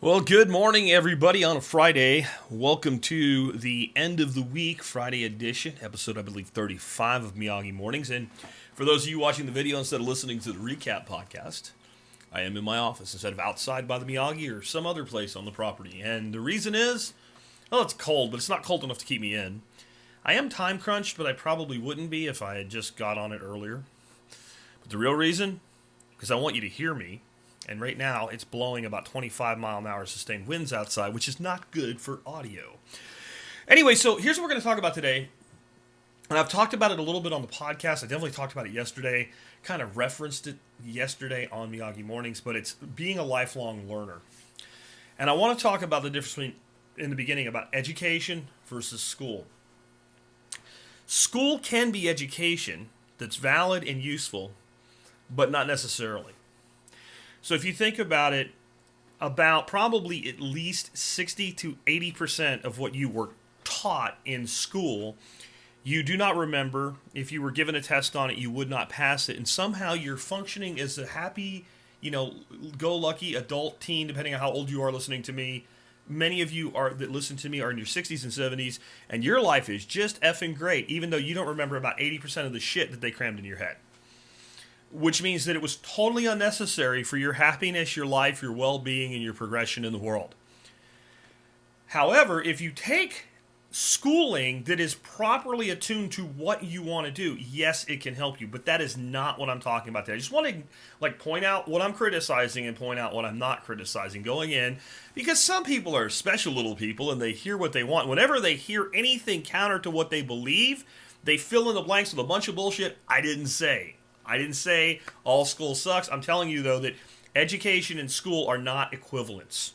Well, good morning, everybody, on a Friday. Welcome to the end of the week, Friday edition, episode, I believe, 35 of Miyagi Mornings. And for those of you watching the video instead of listening to the recap podcast, I am in my office instead of outside by the Miyagi or some other place on the property. And the reason is, well, it's cold, but it's not cold enough to keep me in. I am time crunched, but I probably wouldn't be if I had just got on it earlier. But the real reason, because I want you to hear me. And right now, it's blowing about 25-mile-an-hour sustained winds outside, which is not good for audio. Anyway, so here's what we're going to talk about today. And I've talked about it a little bit on the podcast. I definitely talked about it yesterday, kind of referenced it yesterday on Miyagi Mornings, but it's being a lifelong learner. And I want to talk about the difference between, in the beginning, about education versus school. School can be education that's valid and useful, but not necessarily. So if you think about it, about probably at least 60 to 80% of what you were taught in school, you do not remember. If you were given a test on it, you would not pass it. And somehow you're functioning as a happy, go-lucky adult teen, depending on how old you are listening to me. Many of you that listen to me are in your 60s and 70s, and your life is just effing great, even though you don't remember about 80% of the shit that they crammed in your head. Which means that it was totally unnecessary for your happiness, your life, your well-being, and your progression in the world. However, if you take schooling that is properly attuned to what you want to do, yes, it can help you, but that is not what I'm talking about today. I just want to point out what I'm criticizing and point out what I'm not criticizing going in, because some people are special little people and they hear what they want. Whenever they hear anything counter to what they believe, they fill in the blanks with a bunch of bullshit I didn't say. I didn't say all school sucks. I'm telling you, though, that education and school are not equivalents.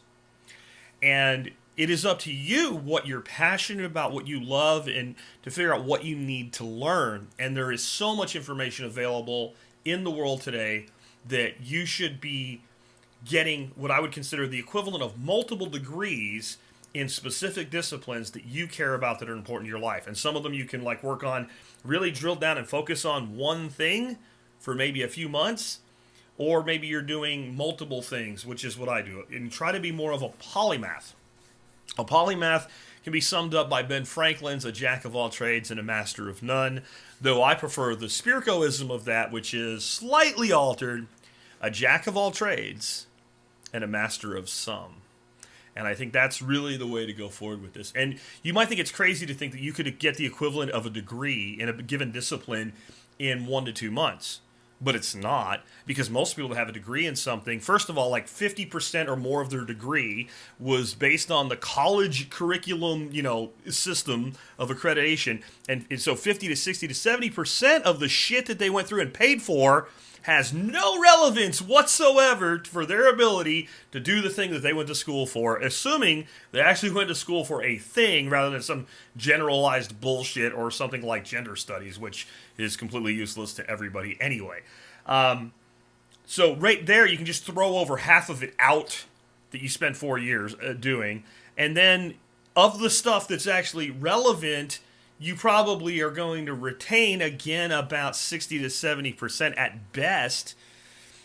And it is up to you what you're passionate about, what you love, and to figure out what you need to learn. And there is so much information available in the world today that you should be getting what I would consider the equivalent of multiple degrees in specific disciplines that you care about that are important in your life. And some of them you can work on, really drill down and focus on one thing for maybe a few months, or maybe you're doing multiple things, which is what I do, and try to be more of a polymath. A polymath can be summed up by Ben Franklin's a jack of all trades and a master of none, though I prefer the Spirkoism of that, which is slightly altered, a jack of all trades and a master of some. And I think that's really the way to go forward with this. And you might think it's crazy to think that you could get the equivalent of a degree in a given discipline in 1 to 2 months. But it's not, because most people that have a degree in something, first of all, 50% or more of their degree was based on the college curriculum, system of accreditation. And so 50 to 60 to 70% of the shit that they went through and paid for has no relevance whatsoever for their ability to do the thing that they went to school for, assuming they actually went to school for a thing rather than some generalized bullshit or something like gender studies, which is completely useless to everybody anyway. So right there, you can just throw over half of it out that you spent 4 years doing, and then of the stuff that's actually relevant, you probably are going to retain, again, about 60 to 70% at best.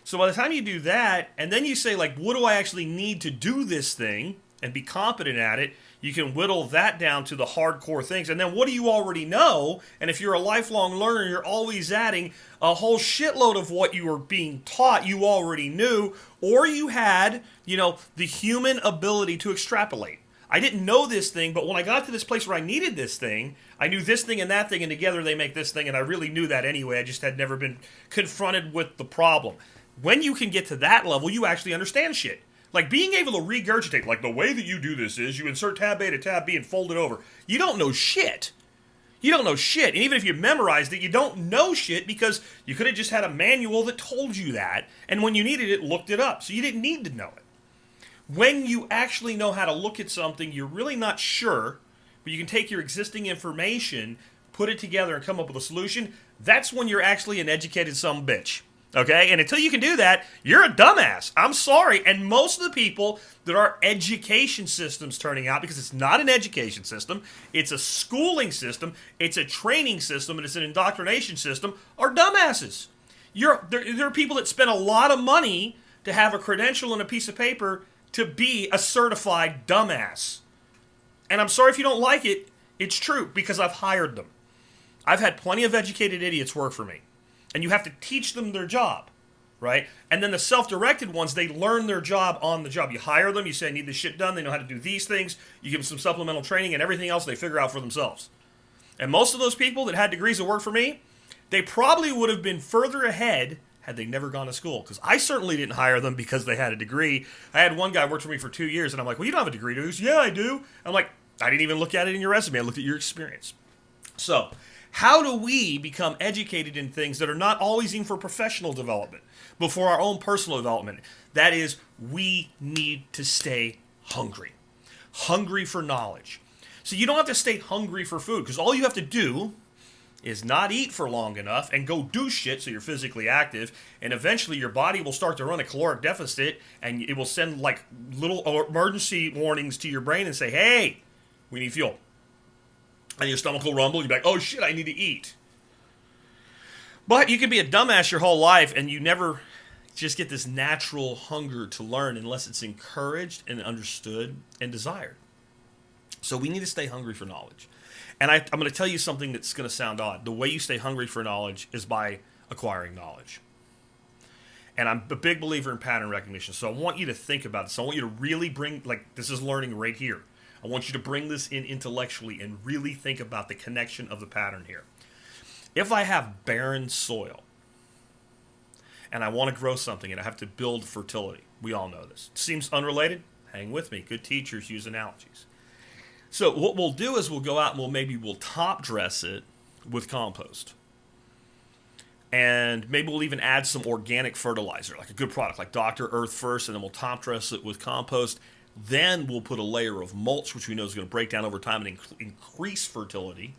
So by the time you do that, and then you say, what do I actually need to do this thing and be competent at it, you can whittle that down to the hardcore things. And then what do you already know? And if you're a lifelong learner, you're always adding a whole shitload of what you were being taught you already knew, or you had, the human ability to extrapolate. I didn't know this thing, but when I got to this place where I needed this thing, I knew this thing and that thing, and together they make this thing, and I really knew that anyway. I just had never been confronted with the problem. When you can get to that level, you actually understand shit. Being able to regurgitate, the way that you do this is you insert tab A to tab B and fold it over. You don't know shit. You don't know shit. And even if you memorized it, you don't know shit because you could have just had a manual that told you that, and when you needed it, looked it up. So you didn't need to know it. When you actually know how to look at something, you're really not sure, but you can take your existing information, put it together, and come up with a solution. That's when you're actually an educated sumbitch. Okay? And until you can do that, you're a dumbass. I'm sorry. And most of the people that are education systems turning out, because it's not an education system, it's a schooling system, it's a training system, and it's an indoctrination system, are dumbasses. There are people that spend a lot of money to have a credential and a piece of paper to be a certified dumbass. And I'm sorry if you don't like it, it's true, because I've hired them. I've had plenty of educated idiots work for me. And you have to teach them their job, right? And then the self-directed ones, they learn their job on the job. You hire them, you say, I need this shit done, they know how to do these things, you give them some supplemental training, and everything else they figure out for themselves. And most of those people that had degrees that worked for me, they probably would have been further ahead had they never gone to school. Because I certainly didn't hire them because they had a degree. I had one guy work for me for 2 years, and I'm like, well, you don't have a degree, do you? He goes, yeah, I do. I'm like, I didn't even look at it in your resume. I looked at your experience. So, how do we become educated in things that are not always even for professional development, but for our own personal development? That is, we need to stay hungry. Hungry for knowledge. So you don't have to stay hungry for food, because all you have to do is not eat for long enough and go do shit so you're physically active, and eventually your body will start to run a caloric deficit, and it will send like little emergency warnings to your brain and say, hey, we need fuel. And your stomach will rumble, you'll be like, oh shit, I need to eat. But you can be a dumbass your whole life and you never just get this natural hunger to learn unless it's encouraged and understood and desired. So we need to stay hungry for knowledge. And I'm going to tell you something that's going to sound odd. The way you stay hungry for knowledge is by acquiring knowledge. And I'm a big believer in pattern recognition. So I want you to think about this. I want you to really bring, like, this is learning right here. I want you to bring this in intellectually and really think about the connection of the pattern here. If I have barren soil and I want to grow something and I have to build fertility, we all know this. Seems unrelated? Hang with me. Good teachers use analogies. So what we'll do is we'll go out and we'll top dress it with compost. And maybe we'll even add some organic fertilizer, like a good product, like Dr. Earth First, and then we'll top dress it with compost. Then we'll put a layer of mulch, which we know is going to break down over time and increase fertility.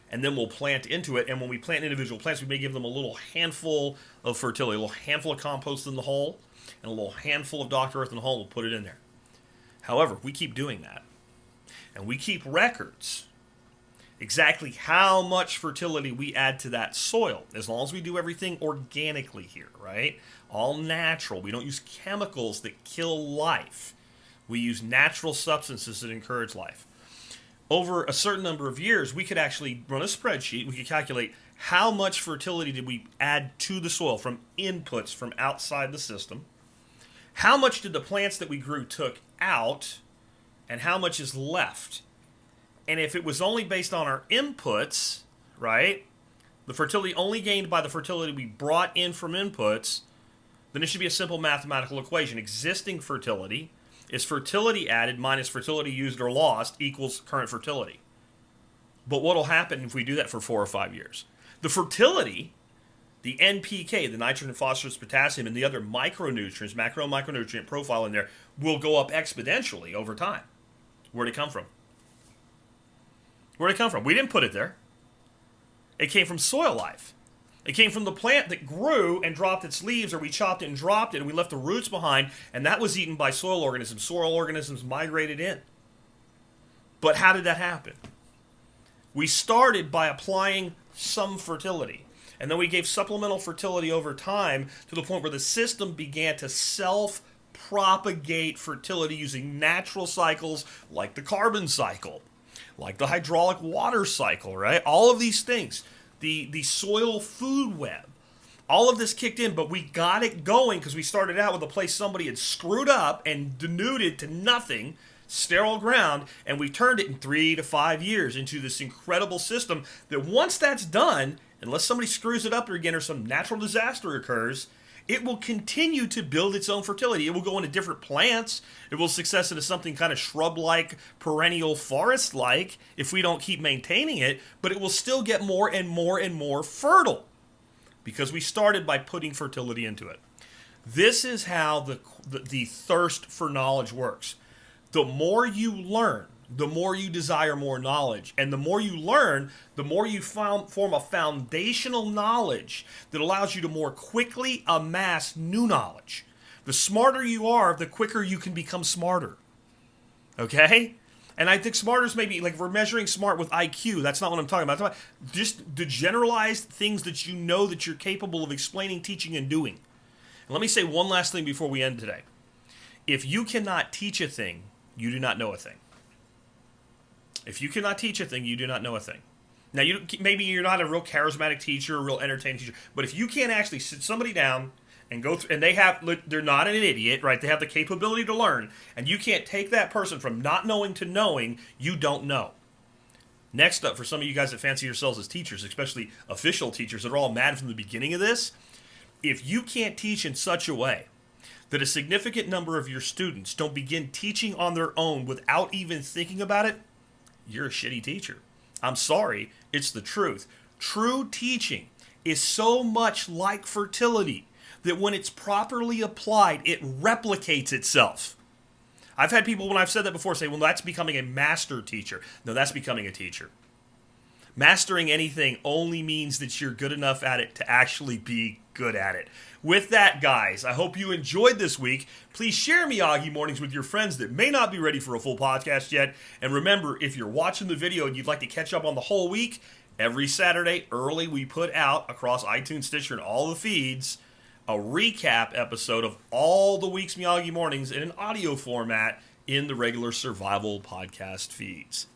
And then we'll plant into it. And when we plant individual plants, we may give them a little handful of fertility, a little handful of compost in the hole, and a little handful of Dr. Earth in the hole. We'll put it in there. However, we keep doing that. And we keep records exactly how much fertility we add to that soil, as long as we do everything organically here, right? All natural. We don't use chemicals that kill life. We use natural substances that encourage life. Over a certain number of years, we could actually run a spreadsheet. We could calculate how much fertility did we add to the soil from inputs from outside the system. How much did the plants that we grew took out, and how much is left? And if it was only based on our inputs, right, the fertility only gained by the fertility we brought in from inputs, then it should be a simple mathematical equation. Existing fertility is fertility added minus fertility used or lost equals current fertility. But what will happen if we do that for 4 or 5 years? The fertility, the NPK, the nitrogen, phosphorus, potassium, and the other micronutrients, macro and micronutrient profile in there, will go up exponentially over time. Where'd it come from? Where'd it come from? We didn't put it there. It came from soil life. It came from the plant that grew and dropped its leaves, or we chopped it and dropped it, and we left the roots behind, and that was eaten by soil organisms. Soil organisms migrated in. But how did that happen? We started by applying some fertility, and then we gave supplemental fertility over time to the point where the system began to self-propagate fertility using natural cycles like the carbon cycle, like the hydraulic water cycle, right? All of these things. The soil food web. All of this kicked in, but we got it going because we started out with a place somebody had screwed up and denuded to nothing, sterile ground, and we turned it in 3 to 5 years into this incredible system that once that's done, unless somebody screws it up again or some natural disaster occurs, it will continue to build its own fertility. It will go into different plants. It will success into something kind of shrub-like, perennial forest-like if we don't keep maintaining it, but it will still get more and more and more fertile because we started by putting fertility into it. This is how the thirst for knowledge works. The more you learn, the more you desire more knowledge. And the more you learn, the more you form a foundational knowledge that allows you to more quickly amass new knowledge. The smarter you are, the quicker you can become smarter. Okay? And I think smarter is maybe, like if we're measuring smart with IQ, that's not what I'm talking about. I'm talking about just the generalized things that you know that you're capable of explaining, teaching, and doing. And let me say one last thing before we end today. If you cannot teach a thing, you do not know a thing. If you cannot teach a thing, you do not know a thing. Now, maybe you're not a real charismatic teacher, a real entertaining teacher, but if you can't actually sit somebody down and go through, and they're not an idiot, right? They have the capability to learn, and you can't take that person from not knowing to knowing, you don't know. Next up, for some of you guys that fancy yourselves as teachers, especially official teachers that are all mad from the beginning of this, if you can't teach in such a way that a significant number of your students don't begin teaching on their own without even thinking about it, you're a shitty teacher. I'm sorry, it's the truth. True teaching is so much like fertility that when it's properly applied, it replicates itself. I've had people, when I've said that before, say, well, that's becoming a master teacher. No, that's becoming a teacher. Mastering anything only means that you're good enough at it to actually be good at it. With that, guys, I hope you enjoyed this week. Please share Miyagi Mornings with your friends that may not be ready for a full podcast yet. And remember, if you're watching the video and you'd like to catch up on the whole week, every Saturday early we put out across iTunes, Stitcher, and all the feeds a recap episode of all the week's Miyagi Mornings in an audio format in the regular survival podcast feeds.